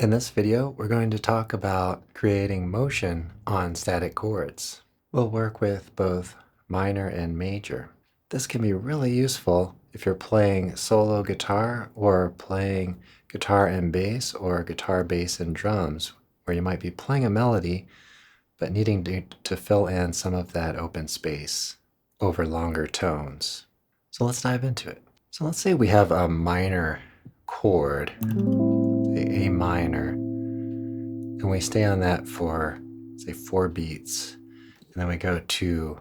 In this video, we're going to talk about creating motion on static chords. We'll work with both minor and major. This can be really useful if you're playing solo guitar or playing guitar and bass or guitar, bass, and drums, where you might be playing a melody but needing to fill in some of that open space over longer tones. So let's dive into it. So let's say we have a minor chord, A minor, and we stay on that for, say, 4 beats. And then we go to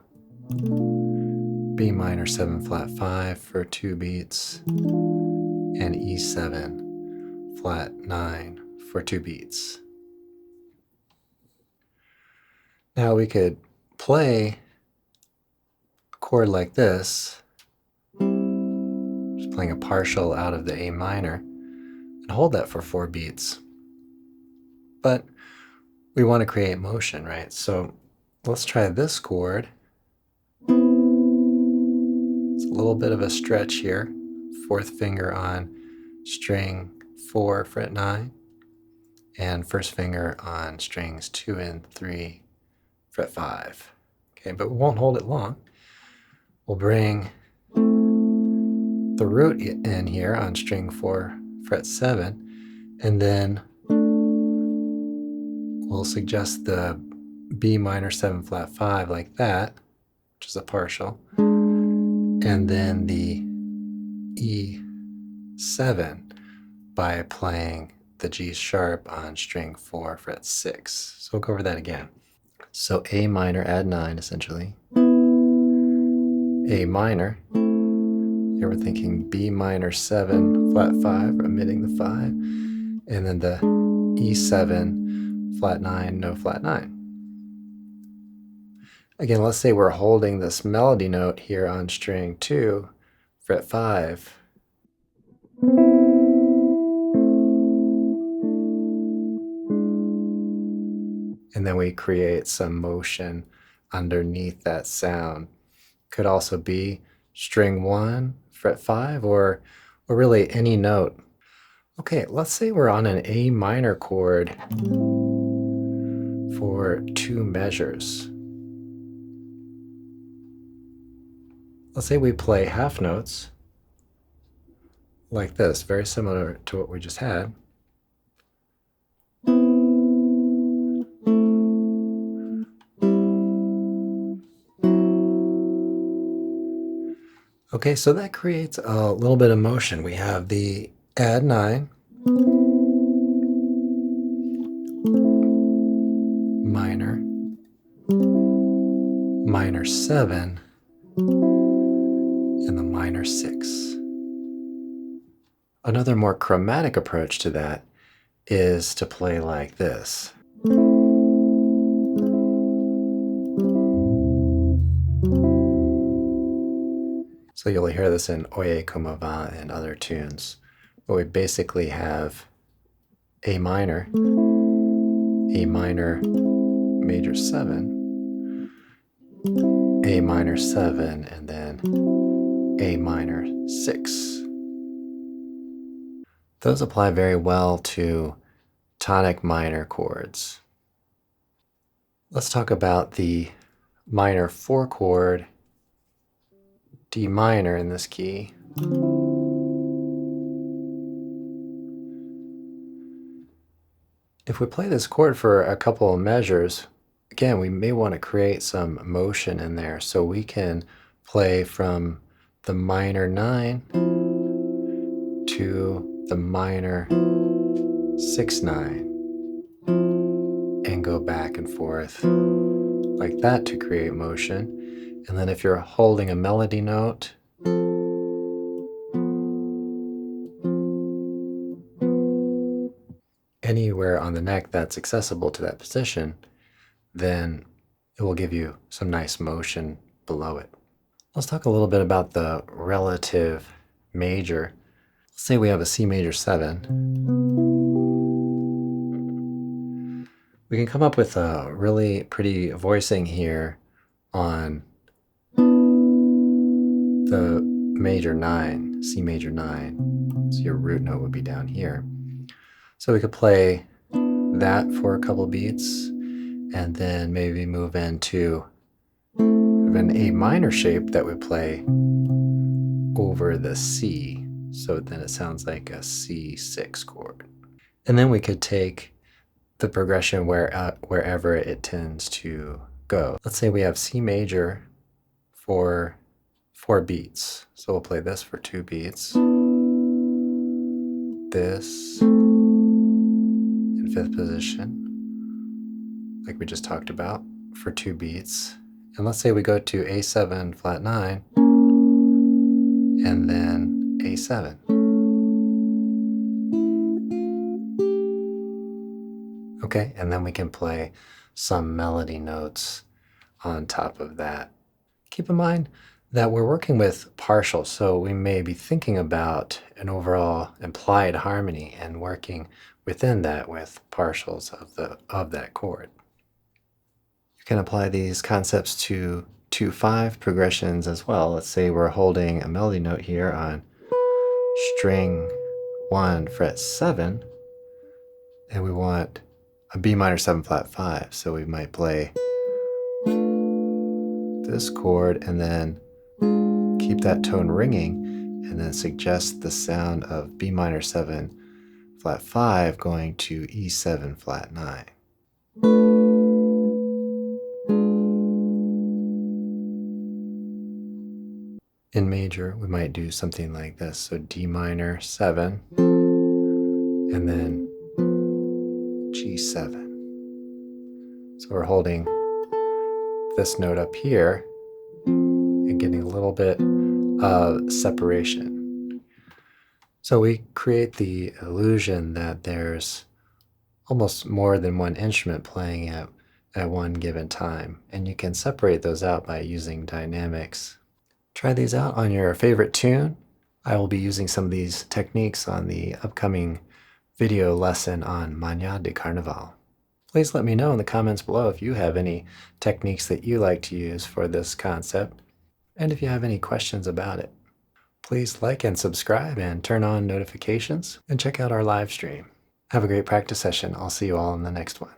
B minor 7 flat 5 for 2 beats, and E7 flat 9 for 2 beats. Now we could play a chord like this, just playing a partial out of the A minor, and hold that for 4 beats. But we want to create motion, right? So let's try this chord. It's a little bit of a stretch here. 4th finger on string 4, fret 9, and 1st finger on strings 2 and 3, fret 5. Okay, but we won't hold it long. We'll bring the root in here on string 4, fret 7, and then we'll suggest the B minor 7 flat 5 like that, which is a partial, and then the E7 by playing the G sharp on string 4, fret 6. So we'll go over that again. So A minor, add 9 essentially. A minor, here we're thinking B minor 7 flat 5, omitting the 5, and then the E7 flat 9, no flat 9. Again, let's say we're holding this melody note here on string 2, fret 5. And then we create some motion underneath that sound. Could also be string 1, fret 5, or really any note. Okay, let's say we're on an A minor chord for 2 measures. Let's say we play half notes like this, very similar to what we just had. Okay, so that creates a little bit of motion. We have the add 9, minor, minor 7, and the minor 6. Another more chromatic approach to that is to play like this. So you'll hear this in Oye Como Va and other tunes. But we basically have A minor, major 7, A minor 7, and then A minor 6. Those apply very well to tonic minor chords. Let's talk about the minor 4 chord, D minor in this key. If we play this chord for a couple of measures, again, we may want to create some motion in there. So we can play from the minor 9 to the minor 6/9 and go back and forth like that to create motion. And then if you're holding a melody note, anywhere on the neck that's accessible to that position, then it will give you some nice motion below it. Let's talk a little bit about the relative major. Let's say we have a C major 7. We can come up with a really pretty voicing here on the major 9, C major 9. So your root note would be down here. So we could play that for a couple beats, and then maybe move into an A minor shape that would play over the C. So then it sounds like a C6 chord. And then we could take the progression wherever it tends to go. Let's say we have C major for 4 beats. So we'll play this for 2 beats. This in 5th position, like we just talked about, for 2 beats. And let's say we go to A7 flat 9 and then A7. Okay, and then we can play some melody notes on top of that. Keep in mind that we're working with partials, so we may be thinking about an overall implied harmony and working within that with partials of that chord. You can apply these concepts to 2/5 progressions as well. Let's say we're holding a melody note here on string 1 fret 7, and we want a B minor 7 flat 5. So we might play this chord and then keep that tone ringing, and then suggest the sound of B minor 7 flat 5 going to E7 flat 9. In major, we might do something like this. So D minor 7, and then G7. So we're holding this note up here and getting a little bit of separation. So we create the illusion that there's almost more than one instrument playing at one given time, and you can separate those out by using dynamics. Try these out on your favorite tune. I will be using some of these techniques on the upcoming video lesson on Mañana de Carnaval. Please let me know in the comments below if you have any techniques that you like to use for this concept, and if you have any questions about it. Please like and subscribe and turn on notifications, and check out our live stream. Have a great practice session. I'll see you all in the next one.